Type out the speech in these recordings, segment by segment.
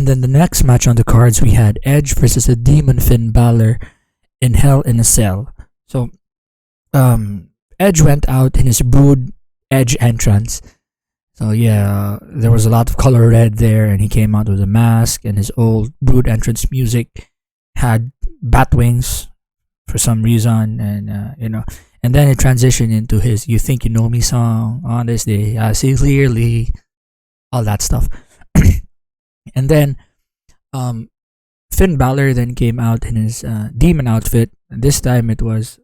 And then the next match on the cards, we had Edge versus the Demon Finn Balor in Hell in a Cell. So, Edge went out in his Brood Edge entrance. So yeah, there was a lot of color red there, and he came out with a mask, and his old Brood entrance music had bat wings for some reason, and then it transitioned into his "You Think You Know Me" song. On this day, I see clearly, all that stuff. And then, Finn Balor then came out in his demon outfit. This time it was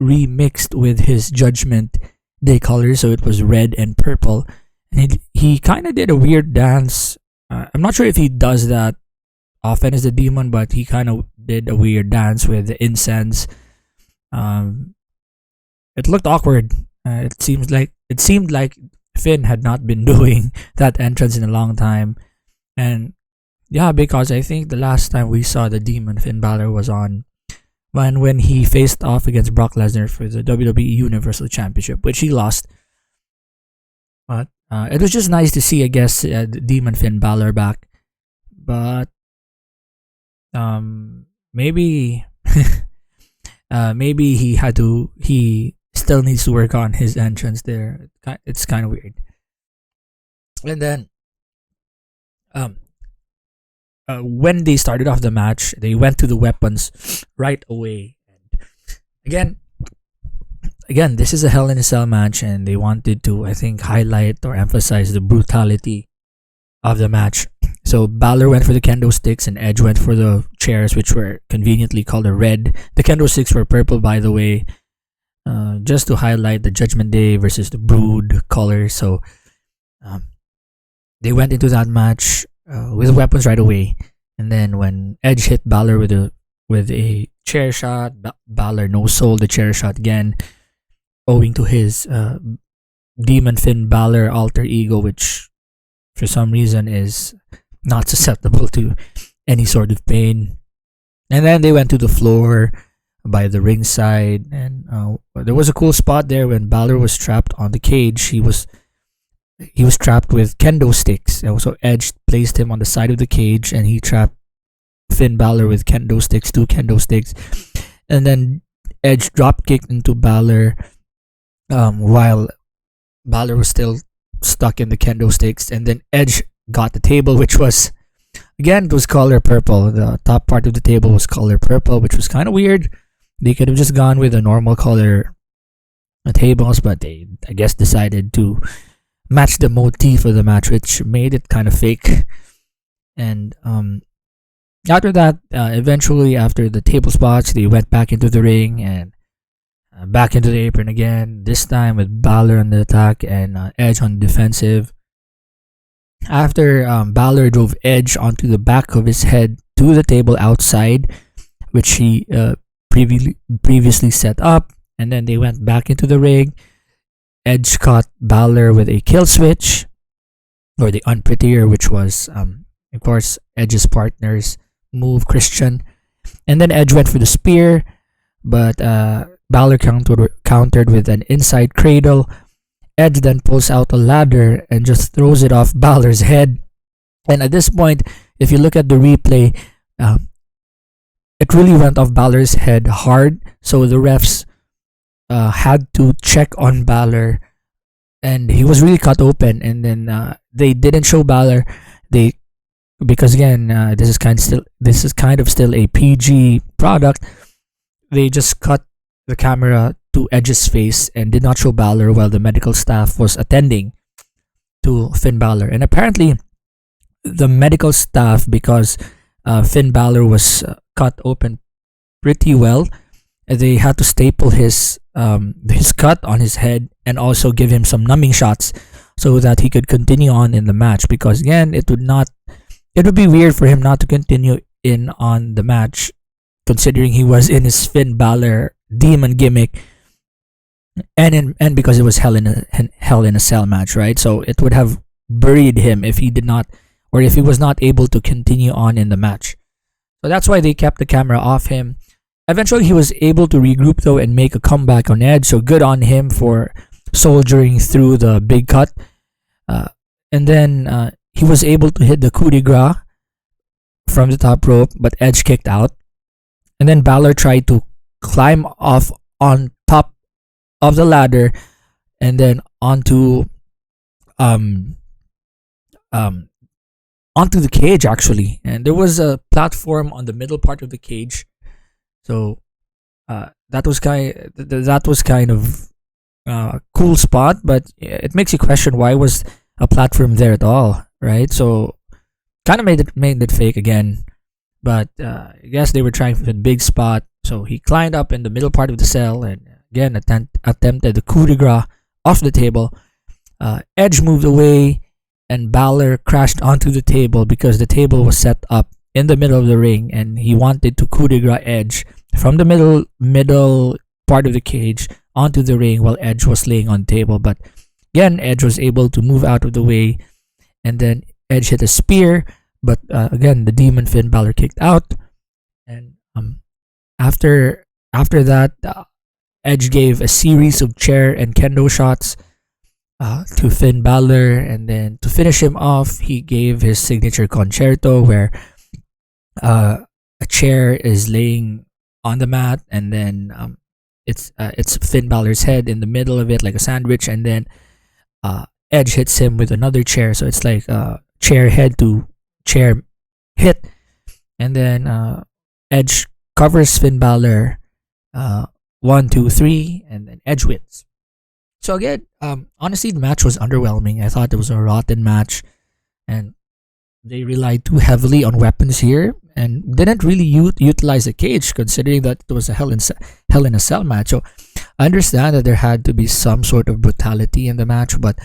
remixed with his Judgment Day colors, so it was red and purple. And he kind of did a weird dance. I'm not sure if he does that often as the demon, but he kind of did a weird dance with the incense. It looked awkward. It seemed like Finn had not been doing that entrance in a long time. And yeah, because I think the last time we saw the demon Finn Balor was on when he faced off against Brock Lesnar for the WWE Universal Championship, which he lost. But it was just nice to see, I guess, the demon Finn Balor back. But maybe maybe he still needs to work on his entrance there. It's kind of weird. And then when they started off the match, they went to the weapons right away. And again, this is a Hell in a Cell match, and they wanted to, I think, highlight or emphasize the brutality of the match. So Balor went for the kendo sticks, and Edge went for the chairs, which were conveniently colored red. The kendo sticks were purple, by the way, just to highlight the Judgment Day versus the Brood color. So they went into that match with weapons right away. And then when Edge hit Balor with a chair shot, Balor no-sold the chair shot again, owing to his Demon Finn Balor alter ego, which for some reason is not susceptible to any sort of pain. And then they went to the floor by the ringside, and there was a cool spot there when Balor was trapped on the cage. He was trapped with kendo sticks, and so Edge placed him on the side of the cage, and he trapped Finn Balor with kendo sticks, 2 kendo sticks, and then Edge drop kicked into Balor while Balor was still stuck in the kendo sticks, and then Edge got the table, which was, again, it was color purple. The top part of the table was color purple, which was kind of weird. They could have just gone with the normal color tables, but they, I guess, decided to match the motif of the match, which made it kind of fake. And after that, eventually, after the table spots, they went back into the ring and back into the apron again, this time with Balor on the attack and Edge on the defensive. After Balor drove Edge onto the back of his head to the table outside, which he previously set up, and then they went back into the ring. Edge caught Balor with a kill switch, or the unprettier, which was, of course, Edge's partner's move, Christian. And then Edge went for the spear, but Balor countered with an inside cradle. Edge then pulls out a ladder and just throws it off Balor's head. And at this point, if you look at the replay, it really went off Balor's head hard. So the refs had to check on Balor, and he was really cut open. And then they didn't show Balor. Because again, this is kind of still a PG product. They just cut the camera to Edge's face and did not show Balor while the medical staff was attending to Finn Balor. And apparently, the medical staff, because Finn Balor was cut open pretty well, they had to staple his cut on his head and also give him some numbing shots so that he could continue on in the match. Because again, it would be weird for him not to continue in on the match, considering he was in his Finn Balor demon gimmick, and because it was Hell in a Cell match, right? So it would have buried him if he did not, or if he was not able to continue on in the match. So that's why they kept the camera off him. Eventually, he was able to regroup though and make a comeback on Edge. So good on him for soldiering through the big cut. And then he was able to hit the coup de grace from the top rope, but Edge kicked out. And then Balor tried to climb off on top of the ladder and then um um onto the cage actually. And there was a platform on the middle part of the cage. So that was kind of cool spot, but it makes you question why was a platform there at all, right? So kind of made it fake again. But I guess they were trying for a big spot. So he climbed up in the middle part of the cell and again attempted the coup de grace off the table. Edge moved away and Balor crashed onto the table because the table was set up in the middle of the ring and he wanted to coup de grace Edge from the middle part of the cage onto the ring while Edge was laying on the table. But again, Edge was able to move out of the way and then Edge hit a spear. But again, the Demon Finn Balor kicked out, and after that, Edge gave a series of chair and kendo shots to Finn Balor, and then to finish him off, he gave his signature concerto where a chair is laying on the mat, and then it's Finn Balor's head in the middle of it like a sandwich, and then Edge hits him with another chair, so it's like chair head to chair hit, and then Edge covers Finn Balor 1, 2, 3, and then Edge wins. So again, honestly, the match was underwhelming. I thought it was a rotten match, and they relied too heavily on weapons here and didn't really utilize the cage, considering that it was a Hell in a Cell match. So I understand that there had to be some sort of brutality in the match, but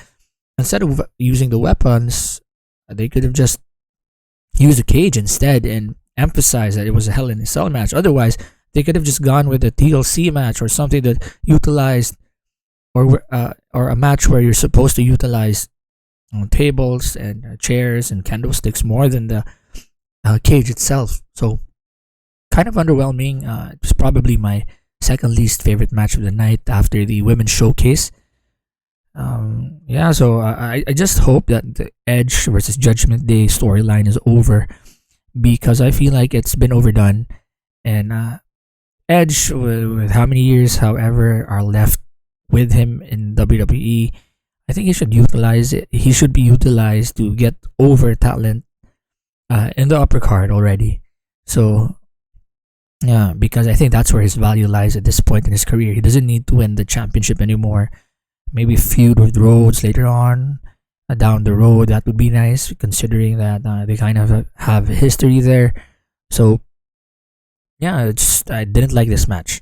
instead of using the weapons, they could have just used the cage instead and emphasized that it was a Hell in a Cell match. Otherwise, they could have just gone with a TLC match or something that utilized or a match where you're supposed to utilize tables and chairs and candlesticks more than the cage itself. So kind of underwhelming. It was probably my second least favorite match of the night after the women's showcase. So I just hope that the Edge versus Judgment Day storyline is over because I feel like it's been overdone, and Edge with how many years, however, are left with him in WWE, I think he should utilize it. He should be utilized to get over talent in the upper card already. So yeah, because I think that's where his value lies at this point in his career. He doesn't need to win the championship anymore. Maybe feud with Rhodes later on, down the road. That would be nice, considering that they kind of have history there. So yeah, I didn't like this match.